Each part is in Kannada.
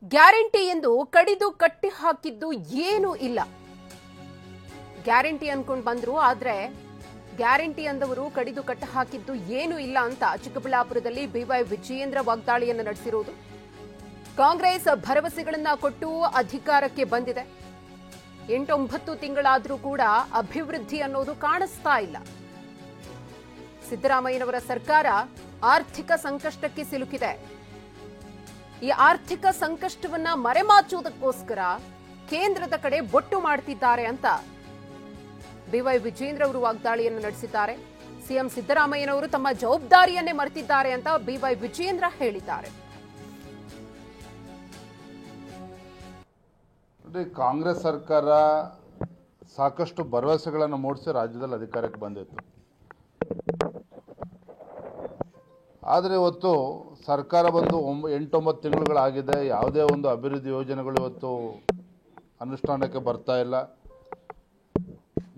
ಗ್ಯಾರಂಟಿ ಎಂದು ಕಡಿದು ಕಟ್ಟಿ ಹಾಕಿದ್ದು ಏನೂ ಇಲ್ಲ. ಗ್ಯಾರಂಟಿ ಅನ್ಕೊಂಡು ಬಂದ್ರು, ಆದ್ರೆ ಗ್ಯಾರಂಟಿ ಅಂದವರು ಕಡಿದು ಕಟ್ಟಿ ಹಾಕಿದ್ದು ಏನೂ ಇಲ್ಲ ಅಂತ ಚಿಕ್ಕಬಳ್ಳಾಪುರದಲ್ಲಿ ಬಿವೈ ವಿಜಯೇಂದ್ರ ವಾಗ್ದಾಳಿಯನ್ನು ನಡೆಸಿರುವುದು. ಕಾಂಗ್ರೆಸ್ ಭರವಸೆಗಳನ್ನ ಕೊಟ್ಟು ಅಧಿಕಾರಕ್ಕೆ ಬಂದಿದೆ. 8-9 ತಿಂಗಳಾದರೂ ಕೂಡ ಅಭಿವೃದ್ಧಿ ಅನ್ನೋದು ಕಾಣಿಸ್ತಾ ಇಲ್ಲ. ಸಿದ್ದರಾಮಯ್ಯನವರ ಸರ್ಕಾರ ಆರ್ಥಿಕ ಸಂಕಷ್ಟಕ್ಕೆ ಸಿಲುಕಿದೆ. ಈ ಆರ್ಥಿಕ ಸಂಕಷ್ಟವನ್ನ ಮರೆಮಾಚುವುದಕ್ಕೋಸ್ಕರ ಕೇಂದ್ರದ ಕಡೆ ಬೊಟ್ಟು ಮಾಡ್ತಿದ್ದಾರೆ ಅಂತ ಬಿವೈ ವಿಜಯೇಂದ್ರ ಅವರು ವಾಗ್ದಾಳಿಯನ್ನು ನಡೆಸಿದ್ದಾರೆ. ಸಿಎಂ ಸಿದ್ದರಾಮಯ್ಯನವರು ತಮ್ಮ ಜವಾಬ್ದಾರಿಯನ್ನೇ ಮರೆತಿದ್ದಾರೆ ಅಂತ ಬಿವೈ ವಿಜಯೇಂದ್ರ ಹೇಳಿದ್ದಾರೆ. ಕಾಂಗ್ರೆಸ್ ಸರ್ಕಾರ ಸಾಕಷ್ಟು ಭರವಸೆಗಳನ್ನು ಮೂಡಿಸಿ ರಾಜ್ಯದಲ್ಲಿ ಅಧಿಕಾರಕ್ಕೆ ಬಂದಿತ್ತು. ಆದರೆ ಇವತ್ತು ಸರ್ಕಾರ ಬಂದು 8-9 ತಿಂಗಳುಗಳಾಗಿದೆ. ಯಾವುದೇ ಒಂದು ಅಭಿವೃದ್ಧಿ ಯೋಜನೆಗಳು ಇವತ್ತು ಅನುಷ್ಠಾನಕ್ಕೆ ಬರ್ತಾ ಇಲ್ಲ.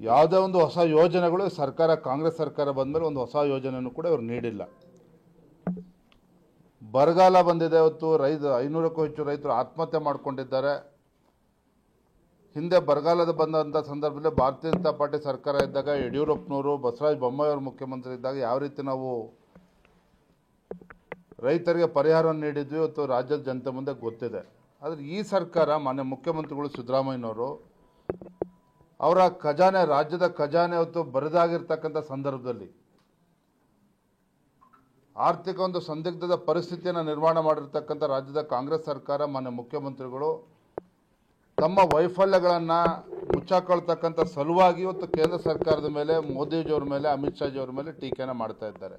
ಯಾವುದೇ ಒಂದು ಹೊಸ ಯೋಜನೆಗಳು ಸರ್ಕಾರ ಕಾಂಗ್ರೆಸ್ ಸರ್ಕಾರ ಬಂದಮೇಲೆ ಒಂದು ಹೊಸ ಯೋಜನೆಯನ್ನು ಕೂಡ ಇವರು ನೀಡಿಲ್ಲ. ಬರಗಾಲ ಬಂದಿದೆ. ಇವತ್ತು 500ಕ್ಕೂ ಹೆಚ್ಚು ರೈತರು ಆತ್ಮಹತ್ಯೆ ಮಾಡಿಕೊಂಡಿದ್ದಾರೆ. ಹಿಂದೆ ಬರಗಾಲದ ಬಂದಂಥ ಸಂದರ್ಭದಲ್ಲಿ ಭಾರತೀಯ ಜನತಾ ಪಾರ್ಟಿ ಸರ್ಕಾರ ಇದ್ದಾಗ ಯಡಿಯೂರಪ್ಪನವರು, ಬಸವರಾಜ ಬೊಮ್ಮಾಯಿ ಅವರು ಮುಖ್ಯಮಂತ್ರಿ ಇದ್ದಾಗ ಯಾವ ರೀತಿ ನಾವು ರೈತರಿಗೆ ಪರಿಹಾರವನ್ನು ನೀಡಿದ್ವಿ ಇವತ್ತು ರಾಜ್ಯದ ಜನತೆ ಮುಂದೆ ಗೊತ್ತಿದೆ. ಆದರೆ ಈ ಸರ್ಕಾರ, ಮಾನ್ಯ ಮುಖ್ಯಮಂತ್ರಿಗಳು ಸಿದ್ದರಾಮಯ್ಯನವರು ಅವರ ಖಜಾನೆ, ರಾಜ್ಯದ ಖಜಾನೆ ಇವತ್ತು ಬರಿದಾಗಿರ್ತಕ್ಕಂಥ ಸಂದರ್ಭದಲ್ಲಿ ಆರ್ಥಿಕ ಒಂದು ಸಂದಿಗ್ಧದ ಪರಿಸ್ಥಿತಿಯನ್ನು ನಿರ್ಮಾಣ ಮಾಡಿರ್ತಕ್ಕಂಥ ರಾಜ್ಯದ ಕಾಂಗ್ರೆಸ್ ಸರ್ಕಾರ, ಮಾನ್ಯ ಮುಖ್ಯಮಂತ್ರಿಗಳು ತಮ್ಮ ವೈಫಲ್ಯಗಳನ್ನು ಮುಚ್ಚಾಕೊಳ್ತಕ್ಕಂಥ ಸಲುವಾಗಿ ಇವತ್ತು ಕೇಂದ್ರ ಸರ್ಕಾರದ ಮೇಲೆ, ಮೋದಿಜಿಯವ್ರ ಮೇಲೆ, ಅಮಿತ್ ಶಾಜಿಯವ್ರ ಮೇಲೆ ಟೀಕೆಯನ್ನು ಮಾಡ್ತಾ ಇದ್ದಾರೆ.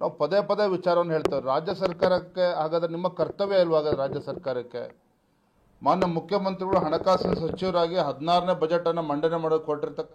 ನಾವು ಪದೇ ಪದೇ ವಿಚಾರವನ್ನು ಹೇಳ್ತೇವೆ. ರಾಜ್ಯ ಸರ್ಕಾರಕ್ಕೆ ಹಾಗಾದರೆ ನಿಮ್ಮ ಕರ್ತವ್ಯ ಇಲ್ವಾ? ಹಾಗಾದ್ರೆ ರಾಜ್ಯ ಸರ್ಕಾರಕ್ಕೆ ಮಾನ್ಯ ಮುಖ್ಯಮಂತ್ರಿಗಳು ಹಣಕಾಸಿನ ಸಚಿವರಾಗಿ 16ನೇ ಬಜೆಟನ್ನು ಮಂಡನೆ ಮಾಡೋಕೆ ಕೊಟ್ಟಿರ್ತಕ್ಕ